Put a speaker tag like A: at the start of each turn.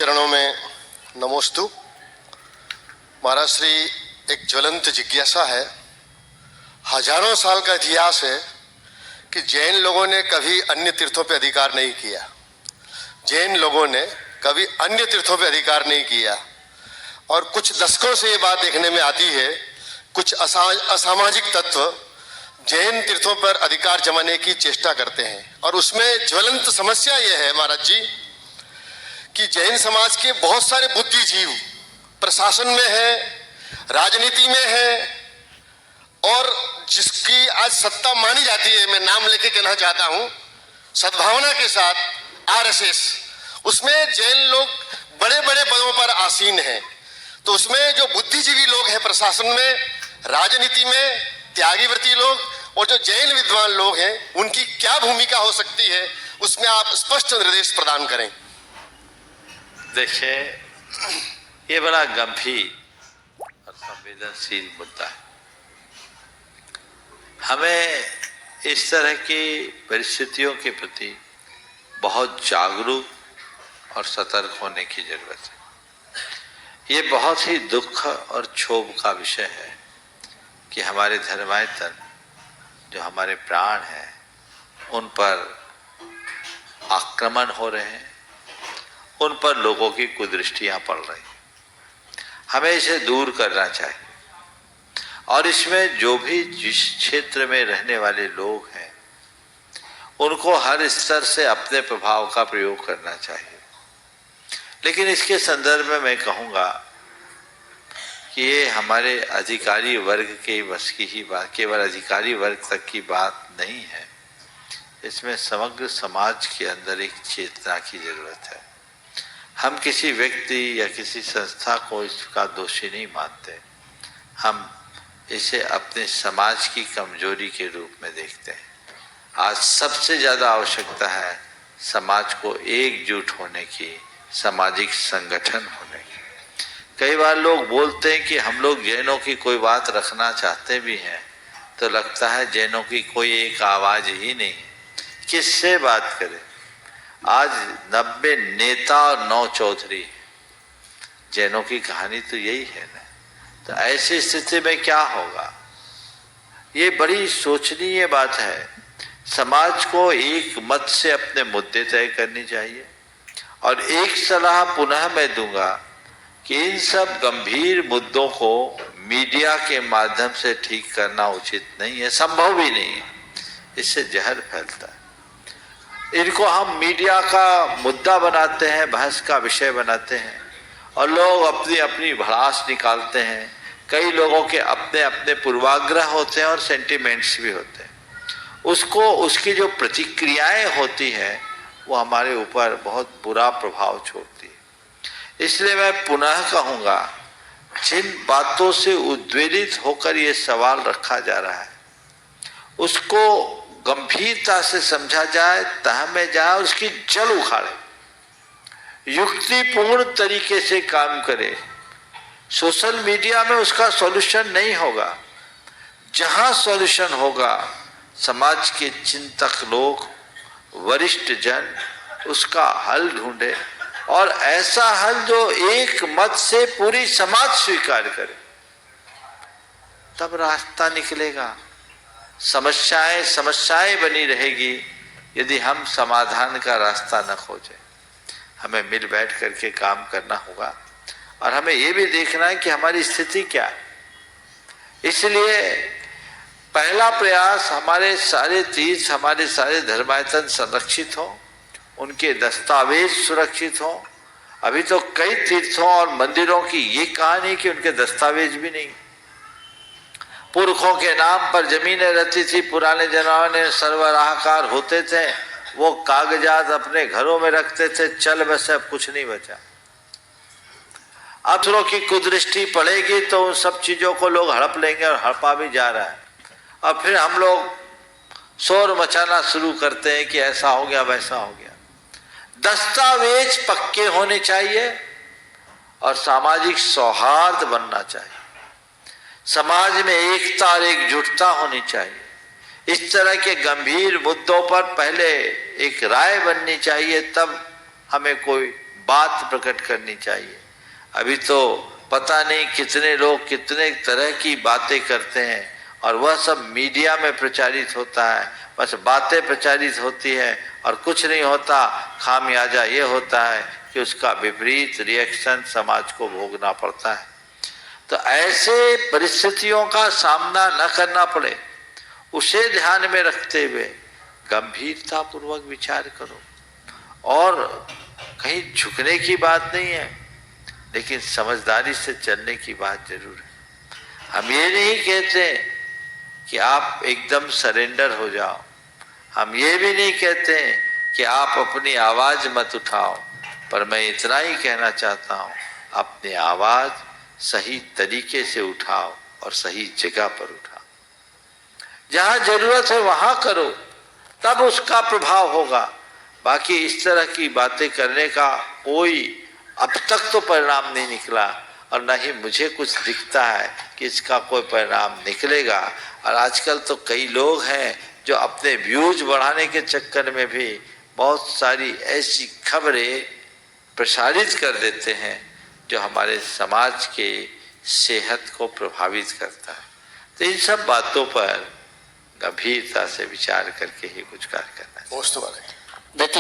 A: चरणों में नमोस्तु। महाराज श्री एक ज्वलंत जिज्ञासा है, हजारों साल का इतिहास है कि जैन लोगों ने कभी अन्य तीर्थों पे अधिकार नहीं किया। जैन लोगों ने कभी अन्य तीर्थों पे अधिकार नहीं किया और कुछ दशकों से ये बात देखने में आती है, कुछ असामाजिक तत्व जैन तीर्थों पर अधिकार जमाने की चेष्टा करते हैं। और उसमें ज्वलंत समस्या ये है महाराज जी कि जैन समाज के बहुत सारे बुद्धिजीव प्रशासन में है, राजनीति में है और जिसकी आज सत्ता मानी जाती है, मैं नाम लेके कहना चाहता हूं, सद्भावना के साथ आरएसएस, उसमें जैन लोग बड़े बड़े पदों पर आसीन हैं। तो उसमें जो बुद्धिजीवी लोग हैं प्रशासन में, राजनीति में, त्यागीव्रती लोग और जो जैन विद्वान लोग हैं, उनकी क्या भूमिका हो सकती है, उसमें आप स्पष्ट निर्देश प्रदान करें।
B: देखिए, ये बड़ा गंभीर और संवेदनशील मुद्दा है। हमें इस तरह की परिस्थितियों के प्रति बहुत जागरूक और सतर्क होने की जरूरत है। ये बहुत ही दुख और क्षोभ का विषय है कि हमारे धर्मायतन, जो हमारे प्राण हैं, उन पर आक्रमण हो रहे हैं, उन पर लोगों की कुदृष्टियां पड़ रही। हमें इसे दूर करना चाहिए और इसमें जो भी जिस क्षेत्र में रहने वाले लोग हैं, उनको हर स्तर से अपने प्रभाव का प्रयोग करना चाहिए। लेकिन इसके संदर्भ में मैं कहूँगा कि ये हमारे अधिकारी वर्ग के बस की ही बात, केवल अधिकारी वर्ग तक की बात नहीं है। इसमें समग्र समाज के अंदर एक चेतना की जरूरत है। हम किसी व्यक्ति या किसी संस्था को इसका दोषी नहीं मानते, हम इसे अपने समाज की कमजोरी के रूप में देखते हैं। आज सबसे ज़्यादा आवश्यकता है समाज को एकजुट होने की, सामाजिक संगठन होने की। कई बार लोग बोलते हैं कि हम लोग जैनों की कोई बात रखना चाहते भी हैं तो लगता है जैनों की कोई एक आवाज़ ही नहीं है, किससे बात करें। आज 90 नेता और 9 चौधरी, जैनों की कहानी तो यही है ना। तो ऐसी स्थिति में क्या होगा? ये बड़ी सोचनीय बात है। समाज को एक मत से अपने मुद्दे तय करनी चाहिए। और एक सलाह पुनः मैं दूंगा कि इन सब गंभीर मुद्दों को मीडिया के माध्यम से ठीक करना उचित नहीं है, संभव भी नहीं है। इससे जहर फैलता है। इनको हम मीडिया का मुद्दा बनाते हैं, बहस का विषय बनाते हैं और लोग अपनी अपनी भड़ास निकालते हैं। कई लोगों के अपने अपने पूर्वाग्रह होते हैं और सेंटिमेंट्स भी होते हैं। उसको उसकी जो प्रतिक्रियाएं होती हैं वो हमारे ऊपर बहुत बुरा प्रभाव छोड़ती है। इसलिए मैं पुनः कहूँगा, जिन बातों से उद्वेलित होकर ये सवाल रखा जा रहा है उसको गंभीरता से समझा जाए, तह में जाए और उसकी जड़ उखाड़े, युक्तिपूर्ण तरीके से काम करे। सोशल मीडिया में उसका सॉल्यूशन नहीं होगा। जहां सॉल्यूशन होगा, समाज के चिंतक लोग, वरिष्ठ जन उसका हल ढूंढे और ऐसा हल जो एक मत से पूरी समाज स्वीकार करे, तब रास्ता निकलेगा। समस्याएं बनी रहेगी यदि हम समाधान का रास्ता न खोजें। हमें मिल बैठ करके काम करना होगा और हमें ये भी देखना है कि हमारी स्थिति क्या है। इसलिए पहला प्रयास, हमारे सारे तीर्थ, हमारे सारे धर्मायतन संरक्षित हों, उनके दस्तावेज सुरक्षित हों। अभी तो कई तीर्थों और मंदिरों की ये कहानी कि उनके दस्तावेज भी नहीं। पुरखों के नाम पर जमीनें रहती थी, पुराने जमाने में सर्वराहकार होते थे, वो कागजात अपने घरों में रखते थे, चल बस अब कुछ नहीं बचा। अब दूसरों की कुदृष्टि पड़ेगी तो उन सब चीजों को लोग हड़प लेंगे और हड़पा भी जा रहा है। अब फिर हम लोग शोर मचाना शुरू करते हैं कि ऐसा हो गया, वैसा हो गया। दस्तावेज पक्के होने चाहिए और सामाजिक सौहार्द बनना चाहिए। समाज में एकता और एकजुटता होनी चाहिए। इस तरह के गंभीर मुद्दों पर पहले एक राय बननी चाहिए, तब हमें कोई बात प्रकट करनी चाहिए। अभी तो पता नहीं कितने लोग कितने तरह की बातें करते हैं और वह सब मीडिया में प्रचारित होता है, बस बातें प्रचारित होती है और कुछ नहीं होता। खामियाजा ये होता है कि उसका विपरीत रिएक्शन समाज को भोगना पड़ता है। तो ऐसे परिस्थितियों का सामना न करना पड़े, उसे ध्यान में रखते हुए गंभीरता पूर्वक विचार करो। और कहीं झुकने की बात नहीं है, लेकिन समझदारी से चलने की बात जरूर है। हम ये नहीं कहते कि आप एकदम सरेंडर हो जाओ, हम ये भी नहीं कहते कि आप अपनी आवाज मत उठाओ, पर मैं इतना ही कहना चाहता हूं, अपनी आवाज सही तरीके से उठाओ और सही जगह पर उठाओ। जहां जरूरत है वहां करो, तब उसका प्रभाव होगा। बाकी इस तरह की बातें करने का कोई अब तक तो परिणाम नहीं निकला और न ही मुझे कुछ दिखता है कि इसका कोई परिणाम निकलेगा। और आजकल तो कई लोग हैं जो अपने व्यूज बढ़ाने के चक्कर में भी बहुत सारी ऐसी खबरें प्रसारित कर देते हैं जो हमारे समाज के सेहत को प्रभावित करता है। तो इन सब बातों पर गंभीरता से विचार करके ही कुछ कार्य करना है।
A: दोस्तों वाले
C: देखिए